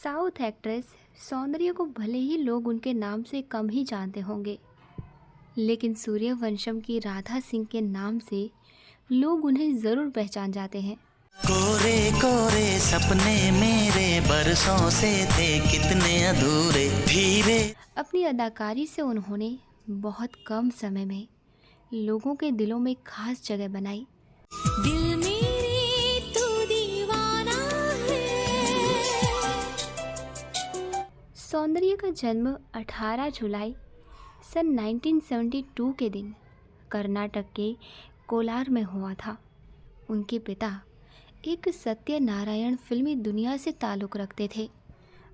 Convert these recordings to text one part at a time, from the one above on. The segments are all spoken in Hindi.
साउथ एक्ट्रेस सौंदर्य को भले ही लोग उनके नाम से कम ही जानते होंगे, लेकिन सूर्यवंशम की राधा सिंह के नाम से लोग उन्हें ज़रूर पहचान जाते हैं। कोरे कोरे सपने मेरे बरसों से थे कितने अधूरे धीरे। अपनी अदाकारी से उन्होंने बहुत कम समय में लोगों के दिलों में खास जगह बनाई। दिल मेरे तू दीवाना है। सौंदर्य का जन्म 18 जुलाई सन 1972 के दिन कर्नाटक के कोलार में हुआ था। उनके पिता एक सत्यनारायण फिल्मी दुनिया से ताल्लुक़ रखते थे।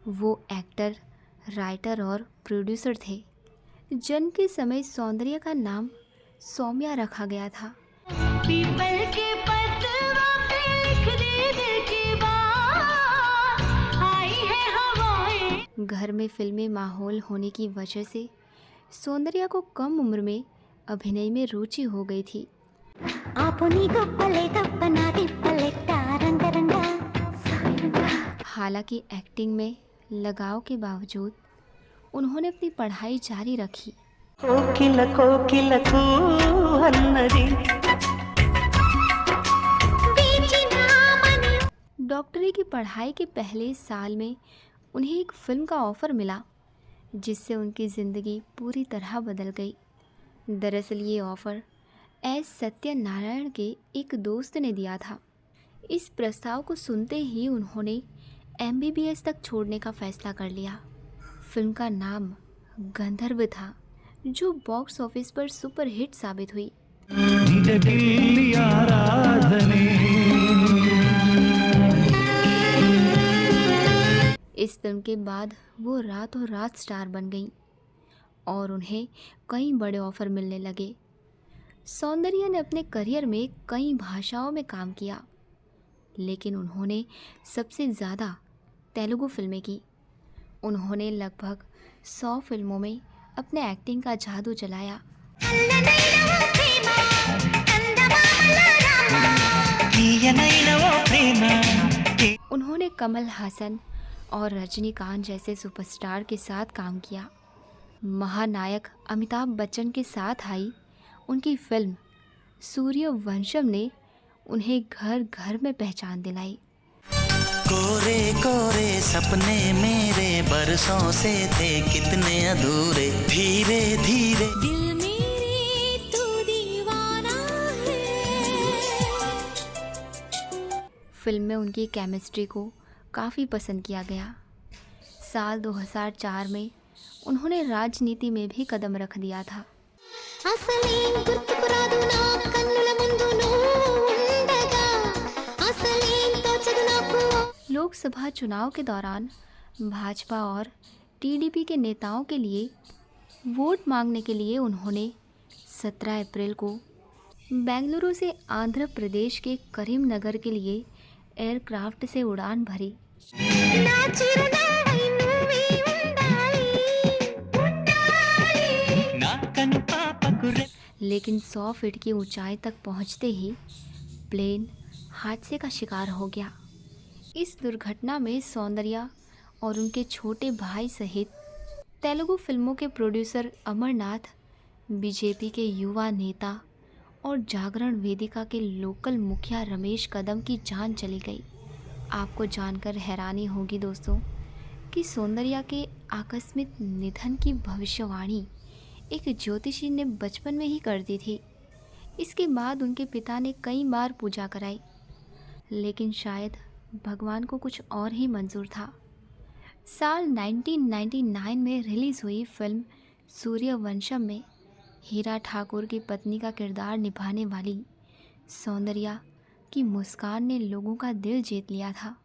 वो एक्टर, राइटर और प्रोड्यूसर थे। जन्म के समय सौंदर्य का नाम सौम्या रखा गया था। पीपल के पतवा पे लिख दे दिल की बात, आई है हवाएं। घर में फिल्मी माहौल होने की वजह से सौंदर्या को कम उम्र में अभिनय में रुचि हो गई थी। हालांकि एक्टिंग में लगाव के बावजूद उन्होंने अपनी पढ़ाई जारी रखी। डॉक्टरी की पढ़ाई के पहले साल में उन्हें एक फिल्म का ऑफ़र मिला, जिससे उनकी ज़िंदगी पूरी तरह बदल गई। दरअसल ये ऑफ़र एस सत्यनारायण के एक दोस्त ने दिया था। इस प्रस्ताव को सुनते ही उन्होंने MBBS तक छोड़ने का फ़ैसला कर लिया। फिल्म का नाम गंधर्व था, जो बॉक्स ऑफिस पर सुपर हिट साबित हुई। इस फिल्म के बाद वो रातों रात स्टार बन गईं और उन्हें कई बड़े ऑफ़र मिलने लगे। सौंदर्या ने अपने करियर में कई भाषाओं में काम किया, लेकिन उन्होंने सबसे ज़्यादा तेलुगु फिल्में की। उन्होंने लगभग 100 फिल्मों में अपने एक्टिंग का जादू चलाया। उन्होंने कमल हासन और रजनीकांत जैसे सुपरस्टार के साथ काम किया। महानायक अमिताभ बच्चन के साथ आई उनकी फिल्म सूर्यवंशम ने उन्हें घर घर में पहचान दिलाई। कोरे कोरे सपने मेरे बरसों से थे कितने अधूरे धीरे धीरे। दिल मेरे तू दीवाना है। फिल्म में उनकी केमिस्ट्री को काफ़ी पसंद किया गया। साल 2004 में उन्होंने राजनीति में भी कदम रख दिया था। लोकसभा चुनाव के दौरान भाजपा और TDP के नेताओं के लिए वोट मांगने के लिए उन्होंने 17 अप्रैल को बेंगलुरु से आंध्र प्रदेश के करीमनगर के लिए एयरक्राफ्ट से उड़ान भरी। लेकिन 100 फीट की ऊंचाई तक पहुंचते ही प्लेन हादसे का शिकार हो गया। इस दुर्घटना में सौंदर्या और उनके छोटे भाई सहित तेलुगु फिल्मों के प्रोड्यूसर अमरनाथ, बीजेपी के युवा नेता और जागरण वेदिका के लोकल मुखिया रमेश कदम की जान चली गई। आपको जानकर हैरानी होगी दोस्तों कि सौंदर्या के आकस्मिक निधन की भविष्यवाणी एक ज्योतिषी ने बचपन में ही कर दी थी। इसके बाद उनके पिता ने कई बार पूजा कराई, लेकिन शायद भगवान को कुछ और ही मंजूर था। साल 1999 में रिलीज़ हुई फिल्म सूर्यवंशम में हीरा ठाकुर की पत्नी का किरदार निभाने वाली सौंदर्या की मुस्कान ने लोगों का दिल जीत लिया था।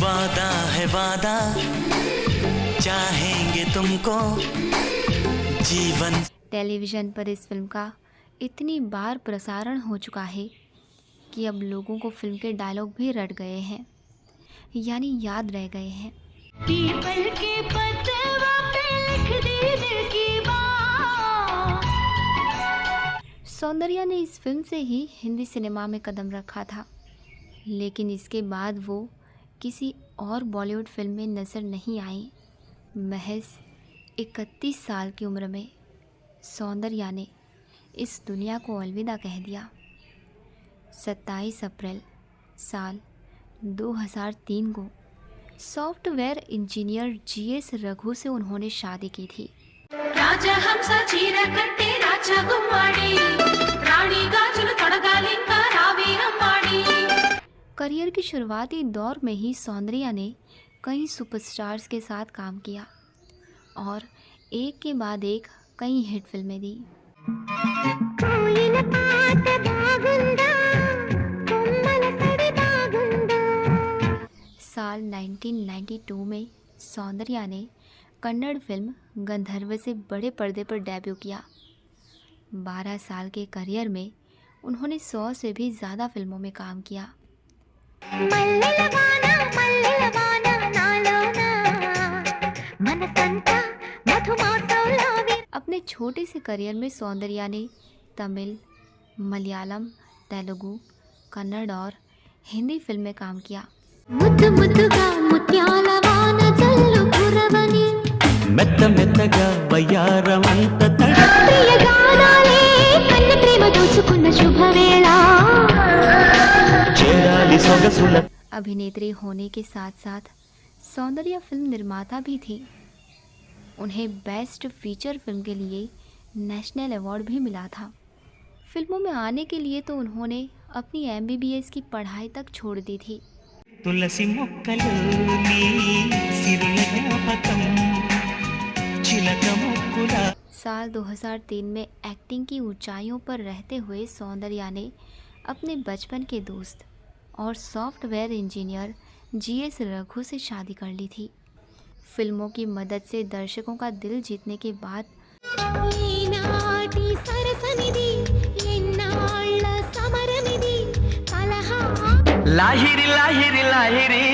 वादा है वादा, चाहेंगे तुमको जीवन। टेलीविज़न पर इस फिल्म का इतनी बार प्रसारण हो चुका है कि अब लोगों को फिल्म के डायलॉग भी रट गए हैं, यानी याद रह गए हैं। पीपल के पतवा पे लिख दे दिल की बात। सौंदर्या ने इस फिल्म से ही हिंदी सिनेमा में कदम रखा था, लेकिन इसके बाद वो किसी और बॉलीवुड फिल्म में नज़र नहीं आई। महज 31 साल की उम्र में सौंदर्या ने इस दुनिया को अलविदा कह दिया। 27 अप्रैल साल 2003 को सॉफ्टवेयर इंजीनियर जीएस रघु से उन्होंने शादी की थी। రాజహంస చీర కట్టి రాజగుమ్మాడి రాణి గాజులు తొడగాలింకా రావీరమ్మాడి। करियर की शुरुआती दौर में ही सौंदर्या ने कई सुपरस्टार्स के साथ काम किया और एक के बाद एक कई हिट फिल्में दी। साल 1992 में सौंदर्या ने कन्नड़ फिल्म गंधर्व से बड़े पर्दे पर डेब्यू किया। 12 साल के करियर में उन्होंने 100 से भी ज़्यादा फिल्मों में काम किया। अपने छोटे से करियर में सौंदर्या ने तमिल, मलयालम, तेलुगु, कन्नड़ और हिंदी फिल्म में काम किया। మెత్త మెత్తగా వయ్యారమంత చేరాలి సొగసుల। अभिनेत्री होने के साथ साथ सौंदर्या फिल्म निर्माता भी थी। उन्हें बेस्ट फीचर फिल्म के लिए नेशनल अवार्ड भी मिला था। फिल्मों में आने के लिए तो उन्होंने अपनी MBBS की पढ़ाई तक छोड़ दी थी। తులసి మొక్కలు నీ సిరుల జ్ఞాపకం చిలక ముక్కుల। साल 2003 में एक्टिंग की ऊंचाइयों पर रहते हुए सौंदर्या ने अपने बचपन के दोस्त और सॉफ्टवेयर इंजीनियर जीएस रघु से शादी कर ली थी। फिल्मों की मदद से दर्शकों का दिल जीतने के बाद లాహిరి లాహిరి లాహిరి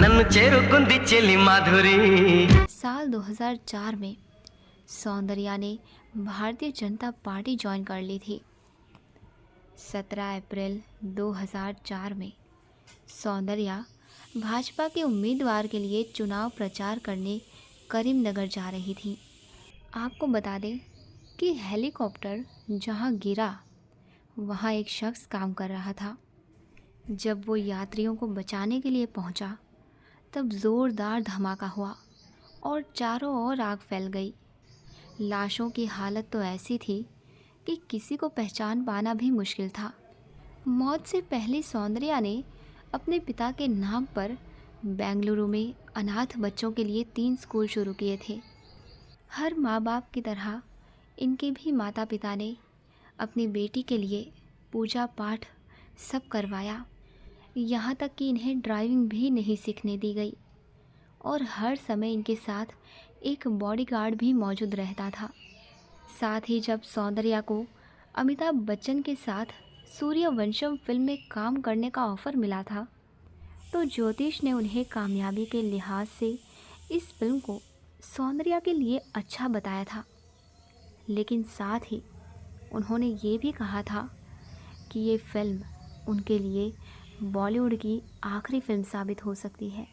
నన్ను చేరుకుంది చెలి మాధురి। साल 2004 में सौंदर्या ने भारतीय जनता पार्टी ज्वाइन कर ली थी। 17 अप्रैल 2004 में सौंदर्या भाजपा के उम्मीदवार के लिए चुनाव प्रचार करने करीमनगर जा रही थी। आपको बता दें कि हेलीकॉप्टर जहां गिरा वहां एक शख्स काम कर रहा था। जब वो यात्रियों को बचाने के लिए पहुंचा तब ज़ोरदार धमाका हुआ और चारों ओर आग फैल गई। लाशों की हालत तो ऐसी थी कि किसी को पहचान पाना भी मुश्किल था। मौत से पहले सौंदर्या ने अपने पिता के नाम पर बेंगलुरु में अनाथ बच्चों के लिए 3 स्कूल शुरू किए थे। हर माँ बाप की तरह इनके भी माता पिता ने अपनी बेटी के लिए पूजा पाठ सब करवाया। यहाँ तक कि इन्हें ड्राइविंग भी नहीं सीखने दी गई और हर समय इनके साथ एक बॉडीगार्ड भी मौजूद रहता था। साथ ही जब सौंदर्या को अमिताभ बच्चन के साथ सूर्यवंशम फिल्म में काम करने का ऑफ़र मिला था तो ज्योतिष ने उन्हें कामयाबी के लिहाज से इस फिल्म को सौंदर्या के लिए अच्छा बताया था, लेकिन साथ ही उन्होंने ये भी कहा था कि ये फिल्म उनके लिए बॉलीवुड की आखिरी फिल्म साबित हो सकती है।